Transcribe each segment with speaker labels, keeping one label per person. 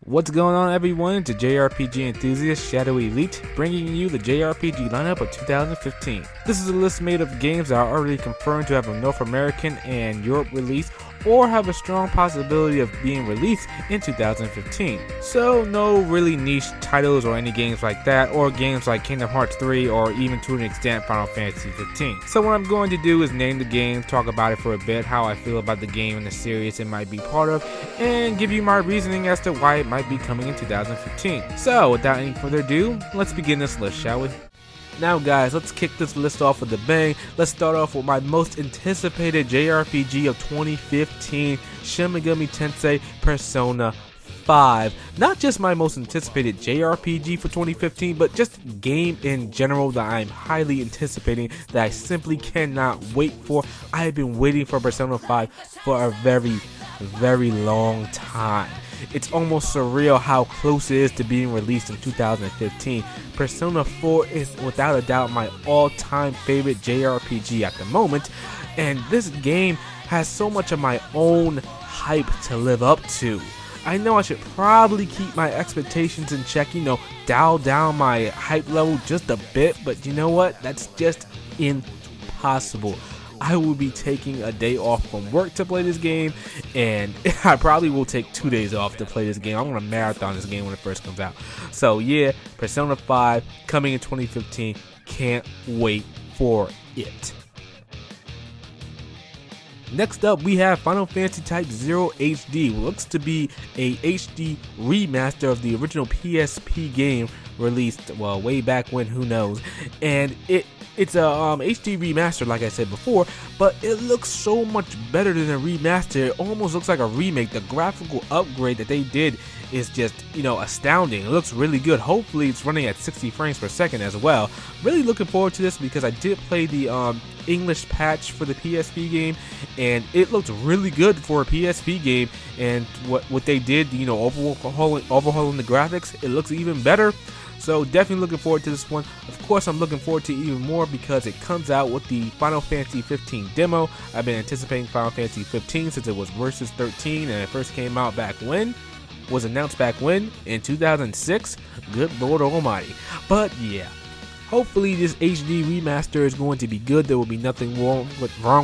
Speaker 1: What's going on, everyone? It's a JRPG enthusiast, Shadow Elite, bringing you the JRPG lineup of 2015. This is a list made of games that are already confirmed to have a North American and Europe release, or have a strong possibility of being released in 2015. So no really niche titles or any games like that, or games like Kingdom Hearts 3 or even to an extent Final Fantasy 15. So what I'm going to do is name the game, talk about it for a bit, how I feel about the game and the series it might be part of, and give you my reasoning as to why it might be coming in 2015. So without any further ado, let's begin this list, shall we? Now guys, let's kick this list off with a bang. Let's start off with my most anticipated JRPG of 2015, Shin Megami Tensei Persona 5. Not just my most anticipated JRPG for 2015, but just game in general that I'm highly anticipating, that I simply cannot wait for. I have been waiting for Persona 5 for a very long time. It's almost surreal how close it is to being released in 2015. Persona 4 is without a doubt my all-time favorite JRPG at the moment, and this game has so much of my own hype to live up to. I know I should probably keep my expectations in check, dial down my hype level just a bit, but you know what? That's just impossible. I will be taking a day off from work to play this game, and I probably will take 2 days off to play this game. I'm going to marathon this game when it first comes out. So yeah, Persona 5 coming in 2015. Can't wait for it. Next up, we have Final Fantasy Type 0 HD. Looks to be a HD remaster of the original PSP game released, well, way back when, who knows. And it's a HD remaster, like I said before, but it looks so much better than a remaster. It almost looks like a remake. The graphical upgrade that they did is just, astounding. It looks really good. Hopefully it's running at 60 frames per second as well. Really looking forward to this because I did play the English patch for the PSP game, and it looked really good for a PSP game. And what they did, overhauling the graphics, it looks even better. So definitely looking forward to this one. Of course, I'm looking forward to it even more because it comes out with the Final Fantasy 15 demo. I've been anticipating Final Fantasy 15 since it was Versus 13, and it first came out back when? Was announced back when? In 2006? Good Lord Almighty. But yeah, hopefully this HD remaster is going to be good. There will be nothing wrong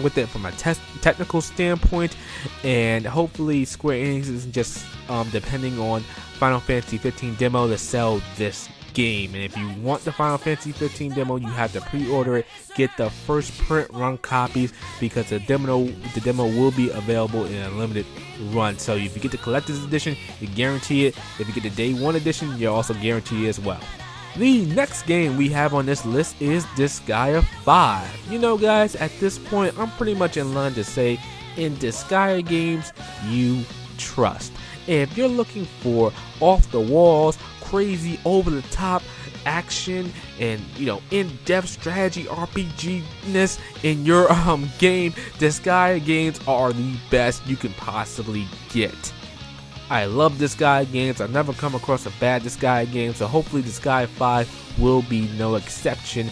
Speaker 1: with it from a technical standpoint, and hopefully Square Enix isn't just depending on Final Fantasy 15 demo to sell this game. And if you want the Final Fantasy 15 demo, you have to pre-order it. Get the first print run copies because the demo will be available in a limited run. So if you get the collector's edition, you guarantee it. If you get the day one edition, you're also guaranteed as well. The next game we have on this list is Disgaea 5. Guys, at this point, I'm pretty much in line to say, in Disgaea games, you trust. If you're looking for off the walls, crazy, over the top action and in-depth strategy RPG-ness in your game, Disgaea games are the best you can possibly get. I love Disgaea games. I've never come across a bad Disgaea game, so hopefully Disgaea 5 will be no exception.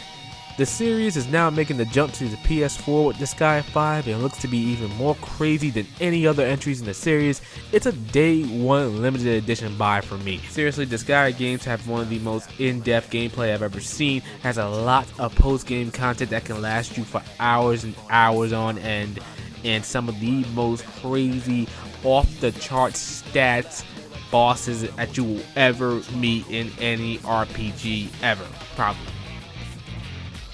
Speaker 1: The series is now making the jump to the PS4 with Disgaea 5, and it looks to be even more crazy than any other entries in the series. It's a day one limited edition buy for me. Seriously, Disgaea games have one of the most in-depth gameplay I've ever seen, has a lot of post-game content that can last you for hours and hours on end, and some of the most crazy off-the-chart stats bosses that you will ever meet in any RPG ever, probably.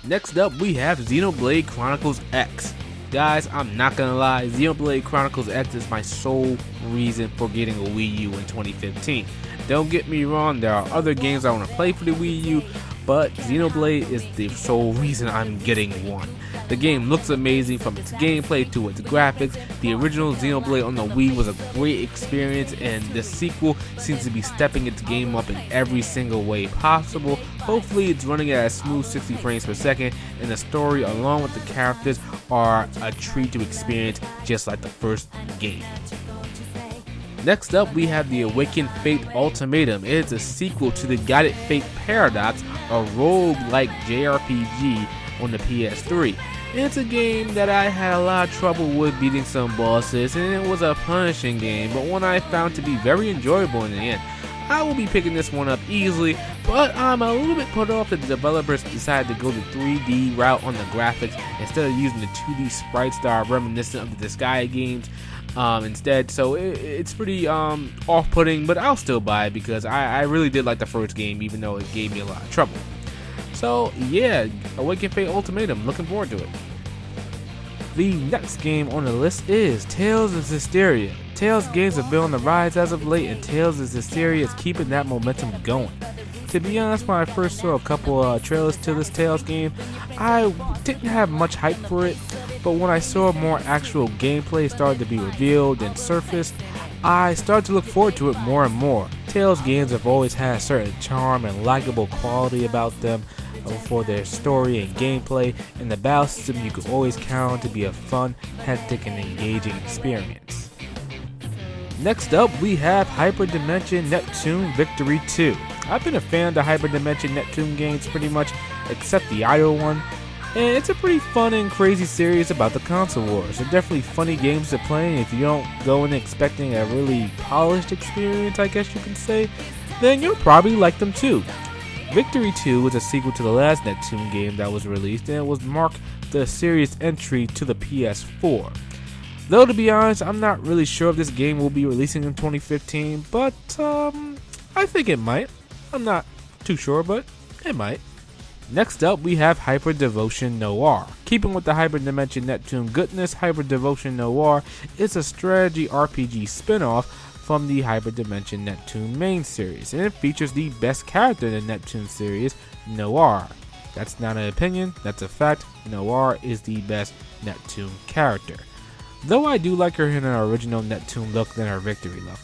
Speaker 1: Next up, we have Xenoblade Chronicles X. Guys, I'm not gonna lie, Xenoblade Chronicles X is my sole reason for getting a Wii U in 2015. Don't get me wrong, there are other games I want to play for the Wii U, but Xenoblade is the sole reason I'm getting one. The game looks amazing from its gameplay to its graphics. The original Xenoblade on the Wii was a great experience, and the sequel seems to be stepping its game up in every single way possible. Hopefully it's running at a smooth 60 frames per second, and the story along with the characters are a treat to experience just like the first game. Next up, we have the Awakened Fate Ultimatum. It is a sequel to the Guided Fate Paradox, a roguelike JRPG on the PS3. It's a game that I had a lot of trouble with beating some bosses, and it was a punishing game, but one I found to be very enjoyable in the end. I will be picking this one up easily, but I'm a little bit put off that the developers decided to go the 3D route on the graphics instead of using the 2D sprites that are reminiscent of the Disgaea games instead. So it's pretty off-putting, but I'll still buy it because I really did like the first game, even though it gave me a lot of trouble. So yeah, Awaken Fate Ultimatum, looking forward to it. The next game on the list is Tales of Zestiria. Tales games have been on the rise as of late, and Tales of Zestiria is keeping that momentum going. To be honest, when I first saw a couple trailers to this Tales game, I didn't have much hype for it, but when I saw more actual gameplay started to be revealed and surfaced, I started to look forward to it more and more. Tales games have always had a certain charm and likable quality about them for their story and gameplay, and the battle system you could always count on to be a fun, hectic, and engaging experience. Next up, we have Hyperdimension Neptune Victory 2. I've been a fan of the Hyperdimension Neptune games pretty much, except the idle one, and it's a pretty fun and crazy series about the console wars. They're definitely funny games to play, and if you don't go in expecting a really polished experience, I guess you can say, then you'll probably like them too. Victory 2 was a sequel to the last Neptune game that was released, and it was marked the series entry to the PS4. Though to be honest, I'm not really sure if this game will be releasing in 2015, but I think it might. I'm not too sure, but it might. Next up, we have Hyperdevotion Noire. Keeping with the Hyperdimension Neptune goodness, Hyperdevotion Noire is a strategy RPG spin-off from the Hyperdimension Neptune main series, and it features the best character in the Neptune series, Noire. That's not an opinion, that's a fact. Noire is the best Neptune character. Though I do like her in her original Neptune look than her Victory look.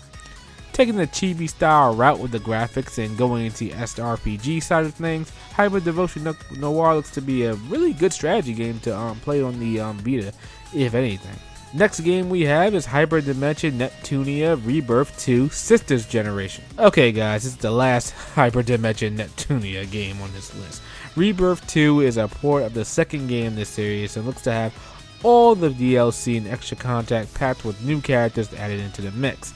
Speaker 1: Taking the chibi style route with the graphics and going into the SRPG side of things, Hyperdevotion Noire looks to be a really good strategy game to play on the Vita, if anything. Next game we have is Hyperdimension Neptunia Rebirth 2 Sisters Generation. Okay guys, this is the last Hyperdimension Neptunia game on this list. Rebirth 2 is a port of the second game in this series and looks to have all the DLC and extra content packed with new characters added into the mix.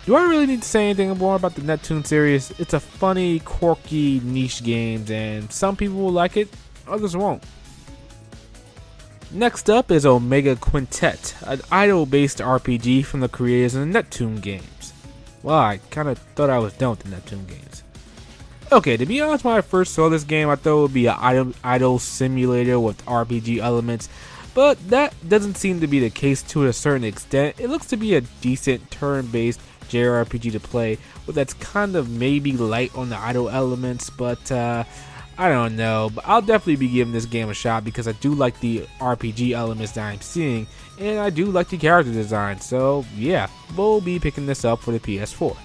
Speaker 1: Do I really need to say anything more about the Neptune series? It's a funny, quirky, niche game, and some people will like it, others won't. Next up is Omega Quintet, an idle-based RPG from the creators of the Neptune games. Well, I kinda thought I was done with the Neptune games. Okay, to be honest, when I first saw this game, I thought it would be an idle simulator with RPG elements, but that doesn't seem to be the case to a certain extent. It looks to be a decent turn-based JRPG to play, but that's kind of maybe light on the idle elements, but I don't know, but I'll definitely be giving this game a shot because I do like the RPG elements that I'm seeing, and I do like the character design, so yeah, we'll be picking this up for the PS4.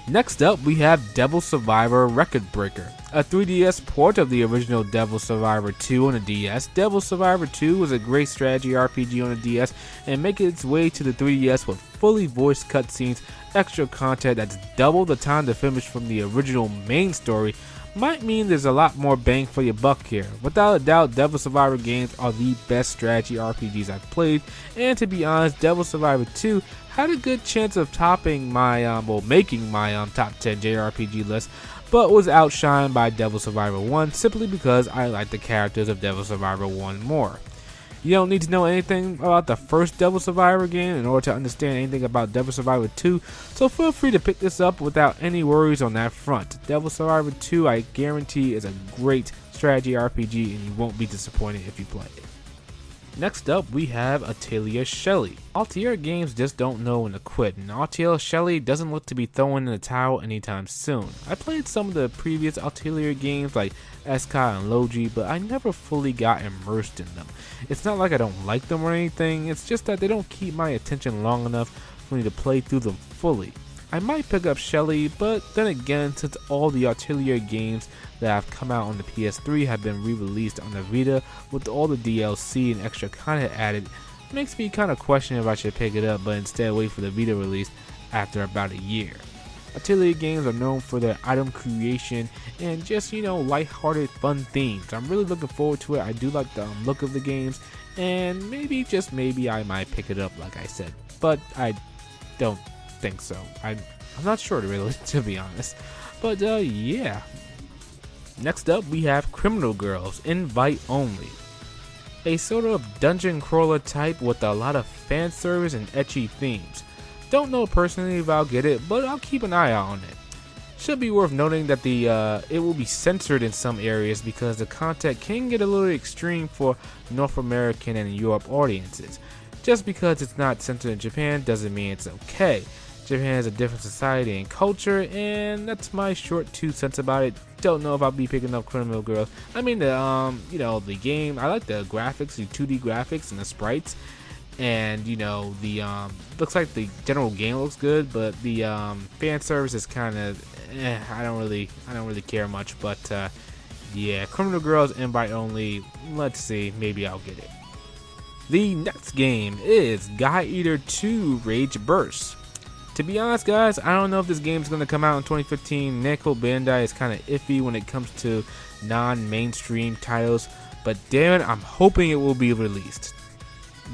Speaker 1: Next up, we have Devil Survivor Record Breaker, a 3DS port of the original Devil Survivor 2 on the DS. Devil Survivor 2 was a great strategy RPG on the DS and making its way to the 3DS with fully voiced cutscenes, extra content that's double the time to finish from the original main story might mean there's a lot more bang for your buck here. Without a doubt, Devil Survivor games are the best strategy RPGs I've played, and to be honest, Devil Survivor 2 had a good chance of topping my, making my top 10 JRPG list, but was outshined by Devil Survivor 1 simply because I like the characters of Devil Survivor 1 more. You don't need to know anything about the first Devil Survivor game in order to understand anything about Devil Survivor 2, so feel free to pick this up without any worries on that front. Devil Survivor 2, I guarantee, is a great strategy RPG and you won't be disappointed if you play it. Next up, we have Atelier Shallie. Atelier games just don't know when to quit, and Atelier Shallie doesn't look to be throwing in the towel anytime soon. I played some of the previous Atelier games like Eskai and Logi, but I never fully got immersed in them. It's not like I don't like them or anything, it's just that they don't keep my attention long enough for me to play through them fully. I might pick up Shallie, but then again, since all the Atelier games that have come out on the PS3 have been re-released on the Vita with all the DLC and extra content added, it makes me kind of question if I should pick it up but instead wait for the Vita release after about a year. Atelier games are known for their item creation and just, lighthearted fun themes. I'm really looking forward to it. I do like the look of the games, and maybe, just maybe, I might pick it up like I said, but I don't think so. I'm not sure really, to be honest. But yeah. Next up, we have Criminal Girls, invite only. A sort of dungeon crawler type with a lot of fan service and ecchi themes. Don't know personally if I'll get it, but I'll keep an eye out on it. Should be worth noting that it will be censored in some areas because the content can get a little extreme for North American and Europe audiences. Just because it's not censored in Japan doesn't mean it's okay. Japan is a different society and culture, and that's my short 2 cents about it. Don't know if I'll be picking up Criminal Girls. I mean, the game, I like the graphics, the 2D graphics and the sprites, and the looks like the general game looks good, but the fan service is kind of I don't really care much. But yeah, Criminal Girls invite only. Let's see, maybe I'll get it. The next game is God Eater 2 Rage Burst. To be honest, guys, I don't know if this game is going to come out in 2015. Namco Bandai is kind of iffy when it comes to non-mainstream titles, but damn it, I'm hoping it will be released.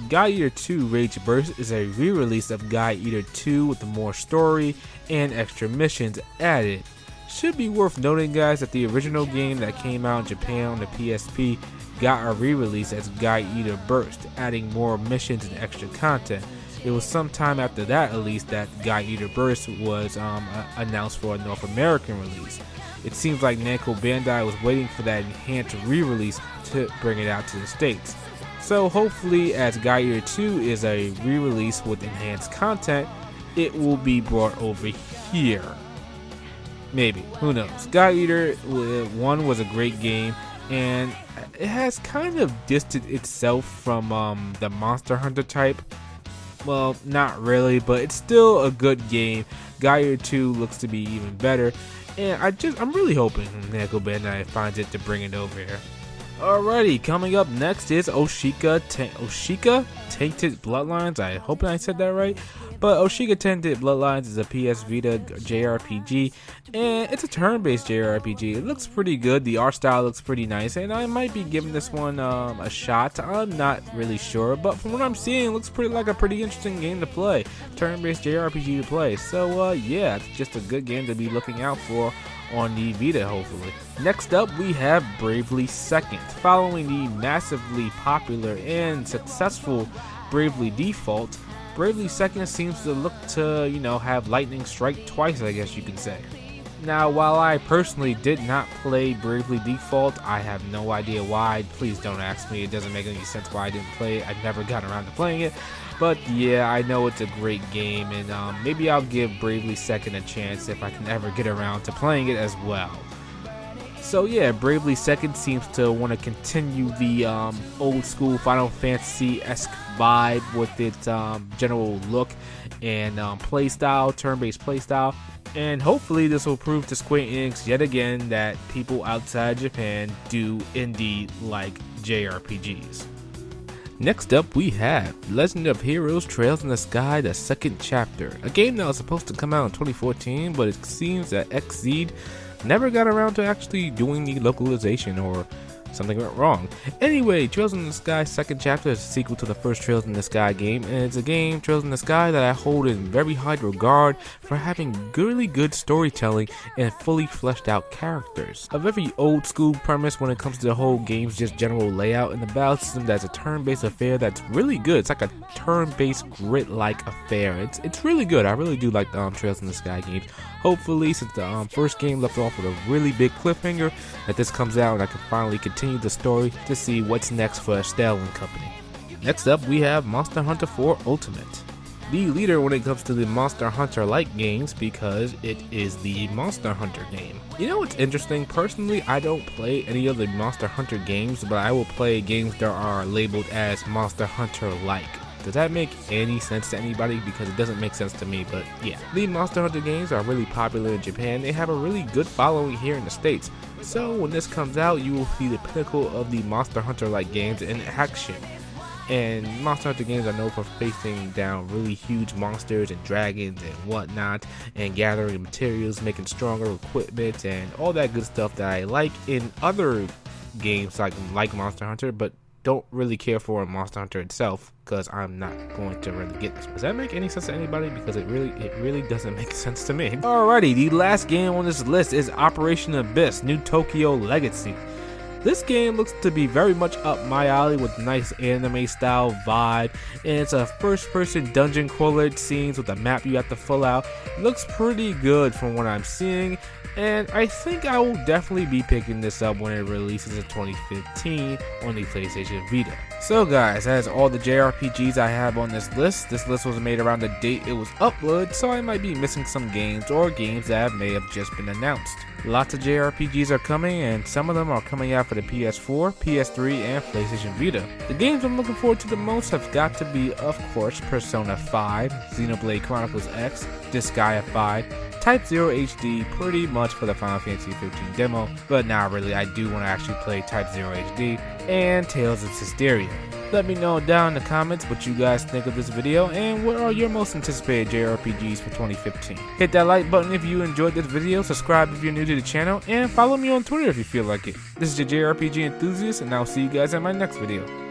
Speaker 1: God Eater 2 Rage Burst is a re-release of God Eater 2 with more story and extra missions added. Should be worth noting, guys, that the original game that came out in Japan on the PSP got a re-release as God Eater Burst, adding more missions and extra content. It was sometime after that release that God Eater Burst was announced for a North American release. It seems like Namco Bandai was waiting for that enhanced re-release to bring it out to the States. So hopefully, as God Eater 2 is a re-release with enhanced content, it will be brought over here. Maybe, who knows. God Eater 1 was a great game, and it has kind of distanced itself from the Monster Hunter type. Well, not really, but it's still a good game. God Eater 2 looks to be even better, and I'm really hoping Namco Bandai finds it to bring it over here. Alrighty, coming up next is Oreshika Tainted Blocdlines. I hope I said that right. But Oreshika Tainted Blocdlines is a PS Vita JRPG, and it's a turn-based JRPG. It looks pretty good. The art style looks pretty nice, and I might be giving this one a shot. I'm not really sure, but from what I'm seeing, it looks like a pretty interesting game to play. Turn-based JRPG to play. So yeah, it's just a good game to be looking out for on the Vita, hopefully. Next up, we have Bravely Second. Following the massively popular and successful Bravely Default, Bravely Second seems to look to, have lightning strike twice, I guess you can say. Now, while I personally did not play Bravely Default, I have no idea why. Please don't ask me. It doesn't make any sense why I didn't play it. I've never gotten around to playing it. But yeah, I know it's a great game, and maybe I'll give Bravely Second a chance if I can ever get around to playing it as well. So yeah, Bravely Second seems to want to continue the old school Final Fantasy-esque vibe with its general look and playstyle, turn-based playstyle. And hopefully this will prove to Square Enix yet again that people outside Japan do indeed like JRPGs. Next up, we have Legend of Heroes Trails in the Sky, the second chapter. A game that was supposed to come out in 2014, but it seems that XZ never got around to actually doing the localization, or something went wrong. Anyway, Trails in the Sky second chapter is a sequel to the first Trails in the Sky game, and it's a game, Trails in the Sky, that I hold in very high regard for having really good storytelling and fully fleshed out characters. A very old school premise when it comes to the whole game's just general layout and the battle system that's a turn-based affair that's really good. It's like a turn-based grid-like affair. It's really good. I really do like the Trails in the Sky games. Hopefully, since the first game left off with a really big cliffhanger, that this comes out and I can finally continue the story to see what's next for Estelle and company. Next up, we have Monster Hunter 4 Ultimate. The leader when it comes to the Monster Hunter-like games because it is the Monster Hunter game. You know what's interesting? Personally, I don't play any of the Monster Hunter games, but I will play games that are labeled as Monster Hunter-like. Does that make any sense to anybody? Because it doesn't make sense to me, but yeah. The Monster Hunter games are really popular in Japan. They have a really good following here in the States. So when this comes out, you will see the pinnacle of the Monster Hunter-like games in action. And Monster Hunter games are known for facing down really huge monsters and dragons and whatnot, and gathering materials, making stronger equipment, and all that good stuff that I like in other games like Monster Hunter, but don't really care for Monster Hunter itself, because I'm not going to really get this. Does that make any sense to anybody? Because it really doesn't make sense to me. Alrighty, the last game on this list is Operation Abyss: New Tokyo Legacy. This game looks to be very much up my alley with nice anime style vibe, and it's a first person dungeon crawler scenes with a map you have to fill out. It looks pretty good from what I'm seeing, and I think I will definitely be picking this up when it releases in 2015 on the PlayStation Vita. So guys, that's all the JRPGs I have on this list. This list was made around the date it was uploaded, so I might be missing some games or games that may have just been announced. Lots of JRPGs are coming, and some of them are coming out for the PS4, PS3, and PlayStation Vita. The games I'm looking forward to the most have got to be, of course, Persona 5, Xenoblade Chronicles X, Disgaea 5, Type 0 HD pretty much for the Final Fantasy 15 demo, but not really, I do want to actually play Type 0 HD, and Tales of Zestiria. Let me know down in the comments what you guys think of this video and what are your most anticipated JRPGs for 2015. Hit that like button if you enjoyed this video, subscribe if you're new to the channel, and follow me on Twitter if you feel like it. This is your JRPG enthusiast, and I'll see you guys in my next video.